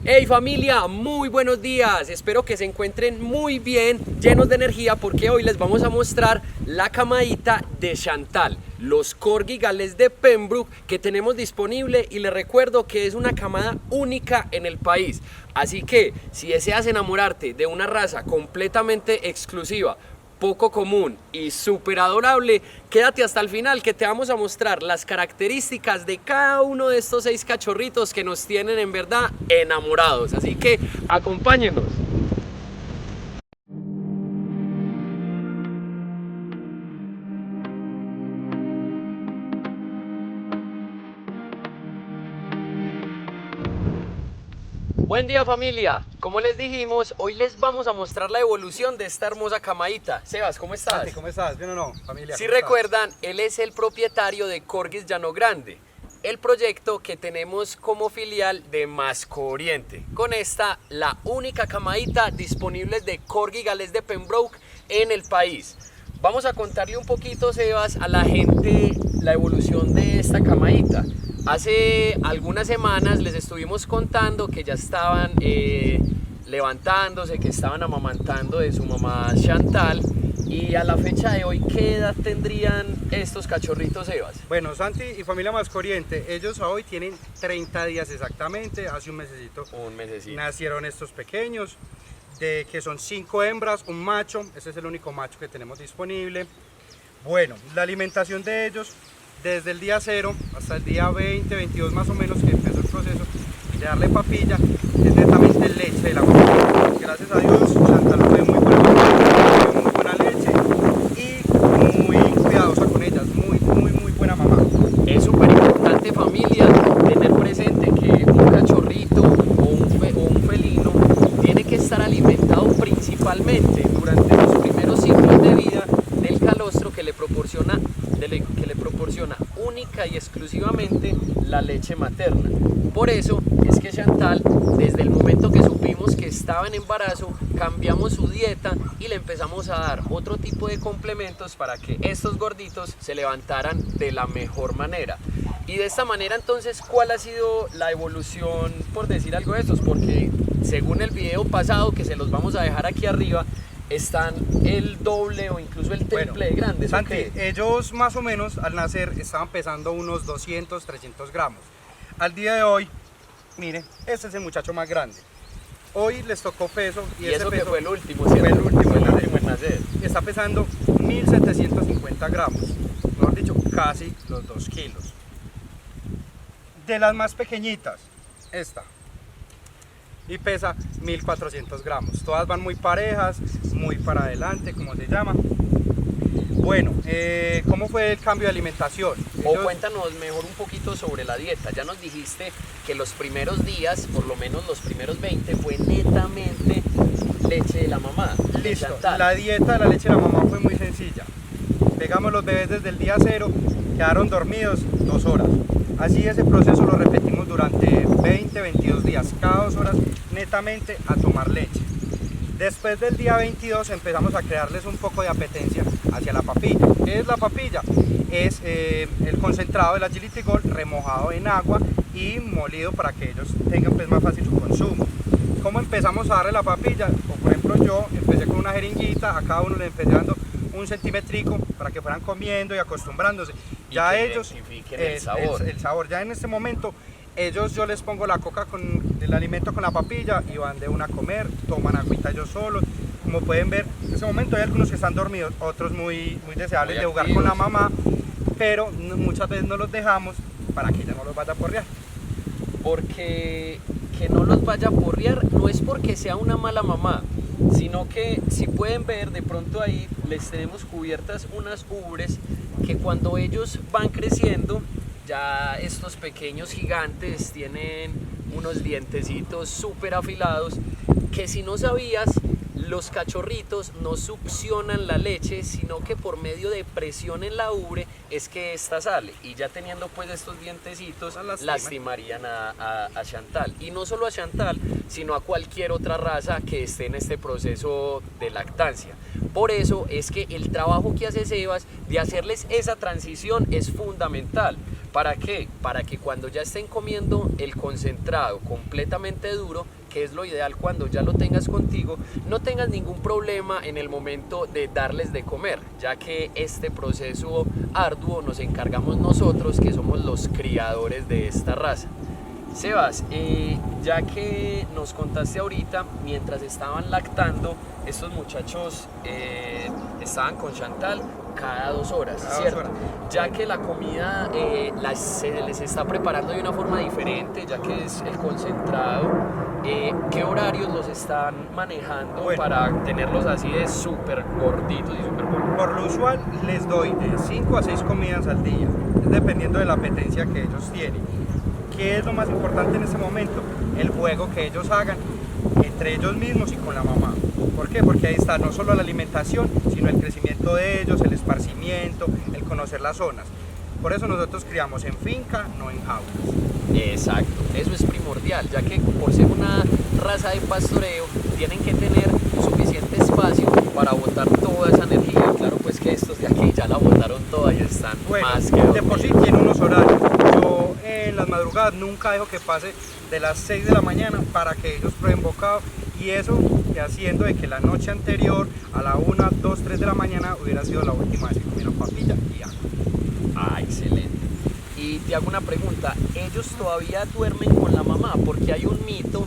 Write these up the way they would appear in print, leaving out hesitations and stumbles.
Hey familia, muy buenos días, espero que se encuentren muy bien, llenos de energía porque hoy les vamos a mostrar la camadita de Chantal, los Corgi Galés de Pembroke que tenemos disponible y les recuerdo que es una camada única en el país, así que si deseas enamorarte de una raza completamente exclusiva, poco común y súper adorable, quédate hasta el final que te vamos a mostrar las características de cada uno de estos 6 cachorritos que nos tienen en verdad enamorados. Así que acompáñenos. Buen día familia, como les dijimos, hoy les vamos a mostrar la evolución de esta hermosa camadita. Sebas, ¿cómo estás? Santi, ¿cómo estás? ¿Bien o no, familia? Si recuerdan, él es el propietario de Corgis Llano Grande, el proyecto que tenemos como filial de Masco Oriente. Con esta, la única camadita disponible de Corgi Galés de Pembroke en el país. Vamos a contarle un poquito, Sebas, a la gente la evolución de esta camadita. Hace algunas semanas les estuvimos contando que ya estaban levantándose, que estaban amamantando de su mamá Chantal. Y a la fecha de hoy, ¿qué edad tendrían estos cachorritos, Sebas? Bueno, Santi y familia Masco Oriente, ellos hoy tienen 30 días exactamente, hace un mesecito. Un mesecito. Nacieron estos pequeños, que son 5 hembras, un macho, ese es el único macho que tenemos disponible. Bueno, la alimentación de ellos, desde el día 0 hasta el día 20, 22 más o menos, que empezó el proceso de darle papilla, es netamente leche de la mamá. Gracias a Dios, Chantal fue muy buena leche y muy cuidadosa con ellas, muy buena mamá. Es súper importante, familia, tener presente que un cachorrito o un felino tiene que estar alimentado principalmente durante los primeros ciclos de vida del calostro que le proporciona única y exclusivamente la leche materna. Por eso es que Chantal, desde el momento que supimos que estaba en embarazo, cambiamos su dieta y le empezamos a dar otro tipo de complementos para que estos gorditos se levantaran de la mejor manera. Y de esta manera, entonces, ¿cuál ha sido la evolución, por decir algo de estos? Porque según el video pasado, que se los vamos a dejar aquí arriba, están el doble o incluso el triple de grandes. Santi, ¿Okay? ellos más o menos al nacer estaban pesando unos 200, 300 gramos. Al día de hoy, miren, este es el muchacho más grande. Hoy les tocó peso y ese eso peso que fue el último, ¿cierto? Fue el último en nacer. Está pesando 1750 gramos, mejor dicho, casi los 2 kilos. De las más pequeñitas, esta, y pesa 1400 gramos. Todas van muy parejas, muy para adelante, como se llama. Bueno, ¿cómo fue el cambio de alimentación? O cuéntanos mejor un poquito sobre la dieta. Ya nos dijiste que los primeros días, por lo menos los primeros 20, fue netamente leche de la mamá. Listo, la dieta de la leche de la mamá fue muy sencilla. Pegamos los bebés desde el día 0, quedaron dormidos 2 horas. Así ese proceso lo repetimos durante 20, 22 días, cada 2 horas netamente a tomar leche. Después del día 22 empezamos a crearles un poco de apetencia hacia la papilla. ¿Qué es la papilla? Es el concentrado del Agility Gold remojado en agua y molido para que ellos tengan pues, más fácil su consumo. ¿Cómo empezamos a darle la papilla? O, por ejemplo, yo empecé con una jeringuita, a cada uno le empecé dando 1 centímetrico para que fueran comiendo y acostumbrándose. Y ya que ellos identifiquen el sabor. El sabor. Ya en este momento ellos, yo les pongo la coca con el alimento con la papilla y van de una a comer, toman agüita ellos solos. Como pueden ver, en este momento hay algunos que están dormidos, otros muy deseables de jugar con la mamá, pero muchas veces no los dejamos para que ella no los vaya a porrear. Porque que no los vaya a porrear no es porque sea una mala mamá, sino que si pueden ver, de pronto ahí les tenemos cubiertas unas ubres que cuando ellos van creciendo, ya estos pequeños gigantes tienen unos dientecitos súper afilados que si no sabías, los cachorritos no succionan la leche, sino que por medio de presión en la ubre es que esta sale. Y ya teniendo pues estos dientecitos, lastimarían a Chantal. Y no solo a Chantal, sino a cualquier otra raza que esté en este proceso de lactancia. Por eso es que el trabajo que hace Sebas de hacerles esa transición es fundamental. ¿Para qué? Para que cuando ya estén comiendo el concentrado completamente duro, que es lo ideal cuando ya lo tengas contigo, no tengas ningún problema en el momento de darles de comer, ya que este proceso arduo nos encargamos nosotros, que somos los criadores de esta raza. Sebas, ya que nos contaste ahorita, mientras estaban lactando, estos muchachos estaban con Chantal cada 2 horas, ¿cierto? Ya que la comida se les está preparando de una forma diferente, ya que es el concentrado, ¿qué horarios los están manejando para tenerlos así de súper gorditos y súper buenos? Por lo usual les doy de 5 a 6 comidas al día, dependiendo de la apetencia que ellos tienen. ¿Qué es lo más importante en este momento? El juego que ellos hagan entre ellos mismos y con la mamá. ¿Por qué? Porque ahí está no solo la alimentación, sino el crecimiento de ellos, el esparcimiento, el conocer las zonas. Por eso nosotros criamos en finca, no en jaulas. Exacto, eso es primordial, ya que por ser una raza de pastoreo tienen que tener suficiente espacio para botar toda esa energía. Claro, pues que estos de aquí ya la botaron toda y están más que dormidos. De por sí tienen unos horarios. Yo en las madrugadas nunca dejo que pase de las 6 de la mañana para que ellos prueben bocado, y eso haciendo de que la noche anterior a la 1, 2, 3 de la mañana hubiera sido la última vez que comieron papilla y agua. Ah, excelente. Y te hago una pregunta, ¿ellos todavía duermen con la mamá? Porque hay un mito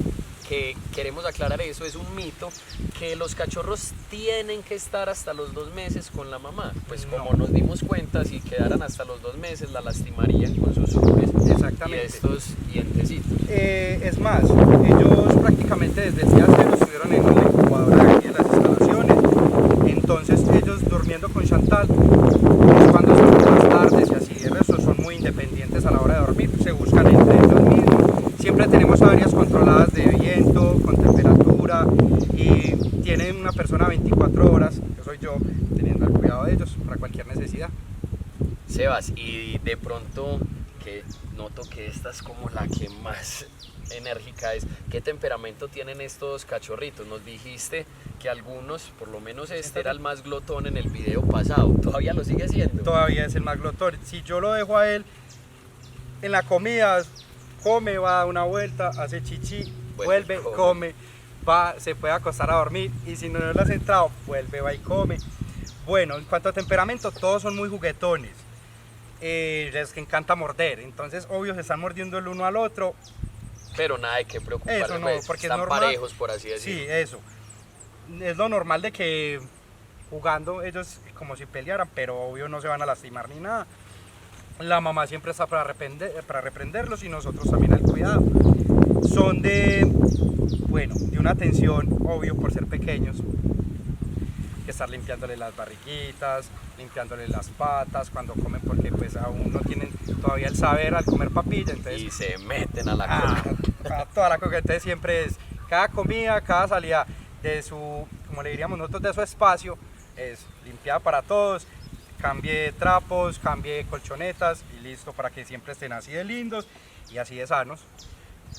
que queremos aclarar, eso es un mito, que los cachorros tienen que estar hasta los 2 meses con la mamá. Pues como nos dimos cuenta, si quedaran hasta los 2 meses la lastimarían con sus ubres y estos dientecitos. Es más, ellos prácticamente desde el día 0 estuvieron en la incubadora de aquí de las instalaciones. Entonces ellos durmiendo con Chantal, pues cuando son las tardes y así, de resto son muy independientes a la hora de dormir, se buscan entre ellos mismos. Siempre tenemos áreas controladas de viento, con temperatura, y tienen una persona 24 horas, que soy yo, teniendo el cuidado de ellos para cualquier necesidad. Sebas, y de pronto que noto que esta es como la que más enérgica es, ¿qué temperamento tienen estos cachorritos? Nos dijiste que algunos, por lo menos este era el más glotón en el video pasado, ¿todavía lo sigue siendo? Todavía es el más glotón. Si yo lo dejo a él en la comida, come, va a dar una vuelta, hace chichi, vuelve, come, va, se puede acostar a dormir, y si no lo has entrado, vuelve, va y come. Bueno, en cuanto a temperamento, todos son muy juguetones, les encanta morder, entonces obvio se están mordiendo el uno al otro. Pero nada de qué preocuparse, eso no, porque están es normal, parejos, por así decirlo. Sí, eso. Es lo normal de que jugando ellos como si pelearan, pero obvio no se van a lastimar ni nada. La mamá siempre está para reprenderlos, y nosotros también al cuidado. Son de una atención, obvio, por ser pequeños, que estar limpiándole las barriguitas, limpiándole las patas cuando comen, porque pues aún no tienen todavía el saber al comer papilla. Entonces, y se meten a la coca. A toda la coca. Entonces siempre es, cada comida, cada salida de su, como le diríamos nosotros, de su espacio, es limpiada para todos. Cambie trapos, cambie colchonetas y listo, para que siempre estén así de lindos y así de sanos.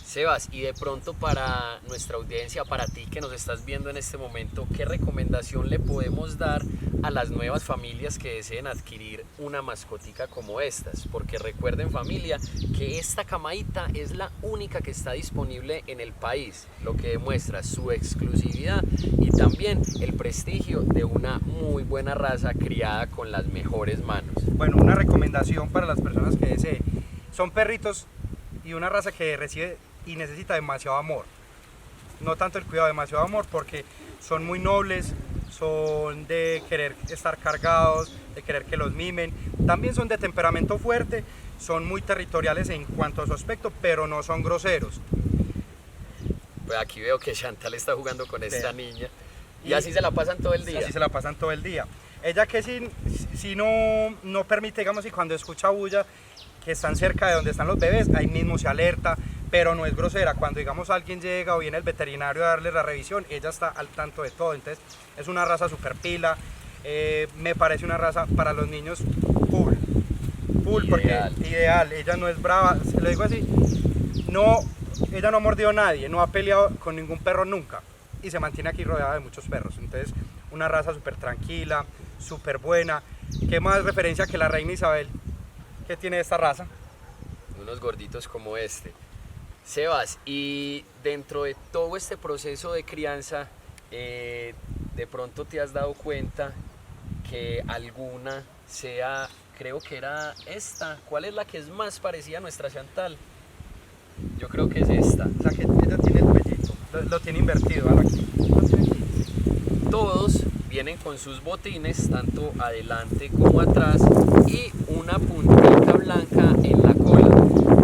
Sebas, y de pronto para nuestra audiencia, para ti que nos estás viendo en este momento, ¿qué recomendación le podemos dar a las nuevas familias que deseen adquirir una mascotica como estas? Porque recuerden, familia, que esta camadita es la única que está disponible en el país, lo que demuestra su exclusividad y también el prestigio de una muy buena raza criada con las mejores manos. Bueno, una recomendación para las personas que deseen: son perritos y una raza que recibe y necesita demasiado amor, no tanto el cuidado, demasiado amor, porque son muy nobles, son de querer estar cargados, de querer que los mimen, también son de temperamento fuerte, son muy territoriales en cuanto a su aspecto, pero no son groseros. Pues aquí veo que Chantal está jugando con esta niña y así se la pasan todo el día. Así se la pasan todo el día. Ella que si no permite, digamos, y cuando escucha bulla, que están cerca de donde están los bebés, ahí mismo se alerta, pero no es grosera. Cuando, digamos, alguien llega o viene el veterinario a darle la revisión, ella está al tanto de todo. Entonces es una raza super pila, me parece una raza para los niños full, porque ideal. Ella no es brava, se lo digo así, ella no ha mordido a nadie, no ha peleado con ningún perro nunca, y se mantiene aquí rodeada de muchos perros. Entonces una raza súper tranquila, súper buena. ¿Qué más referencia que la reina Isabel que tiene esta raza? Ella es muy noble, son de temperamento fuerte, son muy territoriales en cuanto a su aspecto, pero no son groseros. Bueno, una recomendación para las personas que deseen adquirir una mascotica como estas: son perritos y una raza que recibe y necesita demasiado amor, no tanto el cuidado, demasiado amor, porque son de temperamento fuerte, son muy nobles, son de querer estar cargados, de querer que los mimen, también son de temperamento fuerte, pero no son groseros. Ella que si no permite, digamos, y cuando escucha bulla, que están cerca de donde están los bebés, ahí mismo se alerta, pero no es grosera. Cuando, digamos, alguien llega o viene el veterinario a darle la revisión, ella está al tanto de todo. Entonces es una raza super pila, porque ideal. Ella no es brava, se lo digo así, no, ella no ha mordido a nadie, no ha peleado con ningún perro nunca, y se mantiene aquí rodeada de muchos perros. Entonces una raza súper tranquila, súper buena. ¿Qué más referencia que la reina Isabel unos gorditos como este. Sebas, y dentro de todo este proceso de crianza, de pronto te has dado cuenta que alguna sea, creo que era esta, ¿cuál es la que es más parecida a nuestra Chantal? Yo creo que es esta. La que ella tiene el cuellito, lo tiene invertido ahora aquí. Todos vienen con sus botines, tanto adelante como atrás, y una puntita blanca en la cola.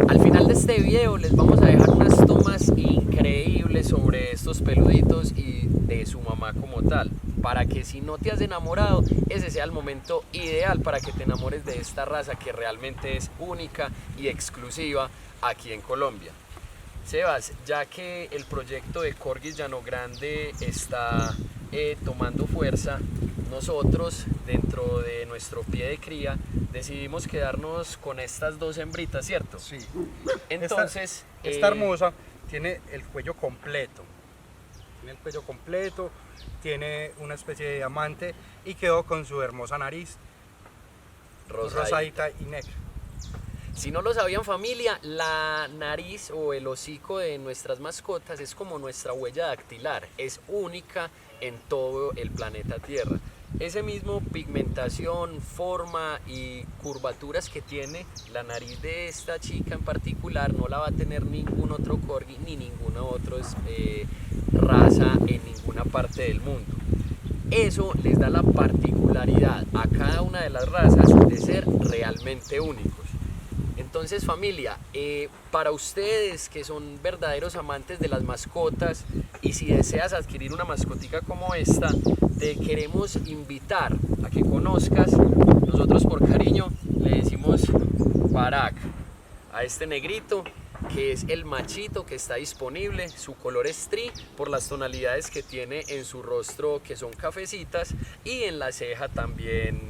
Al final de este video les vamos a dejar unas tomas increíbles sobre estos peluditos y de su mamá como tal, para que si no te has enamorado, ese sea el momento ideal para que te enamores de esta raza que realmente es única y exclusiva aquí en Colombia. Sebas, ya que el proyecto de Corgis Llano Grande está tomando fuerza, nosotros dentro de nuestro pie de cría decidimos quedarnos con estas dos hembritas, ¿cierto? Sí. Entonces, esta hermosa tiene el cuello completo. Tiene el cuello completo, tiene una especie de diamante y quedó con su hermosa nariz rosadita y negra. Si no lo sabían, familia, la nariz o el hocico de nuestras mascotas es como nuestra huella dactilar, es única en todo el planeta Tierra. Ese mismo pigmentación, forma y curvaturas que tiene la nariz de esta chica en particular no la va a tener ningún otro corgi ni ninguna otra raza en ninguna parte del mundo. Eso les da la particularidad a cada una de las razas de ser realmente únicos. Entonces, familia, para ustedes que son verdaderos amantes de las mascotas y si deseas adquirir una mascotica como esta, te queremos invitar a que conozcas, nosotros por cariño le decimos Barak, a este negrito que es el machito que está disponible. Su color es tri por las tonalidades que tiene en su rostro, que son cafecitas, y en la ceja también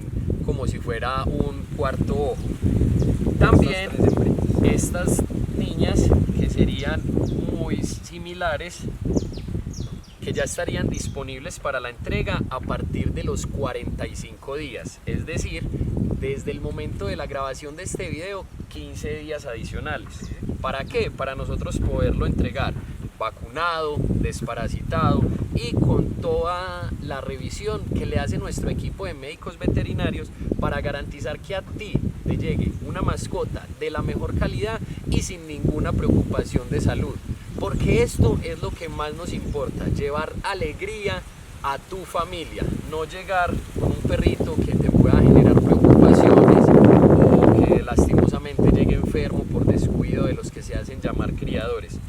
como si fuera un cuarto ojo. También estas niñas que serían muy similares, que ya estarían disponibles para la entrega a partir de los 45 días, es decir, desde el momento de la grabación de este video, 15 días adicionales. ¿Para qué? Para nosotros poderlo entregar vacunado, desparasitado y con toda la revisión que le hace nuestro equipo de médicos veterinarios para garantizar que a ti te llegue una mascota de la mejor calidad y sin ninguna preocupación de salud. Porque esto es lo que más nos importa, llevar alegría a tu familia, no llegar con un perrito que te pueda generar preocupaciones o que lastimosamente llegue enfermo por descuido de los que se hacen llamar criadores.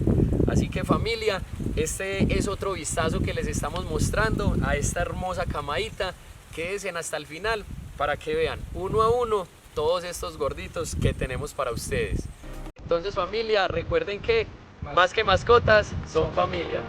Así que, familia, este es otro vistazo que les estamos mostrando a esta hermosa camadita. Quédense hasta el final para que vean uno a uno todos estos gorditos que tenemos para ustedes. Entonces, familia, recuerden que más que mascotas son familia.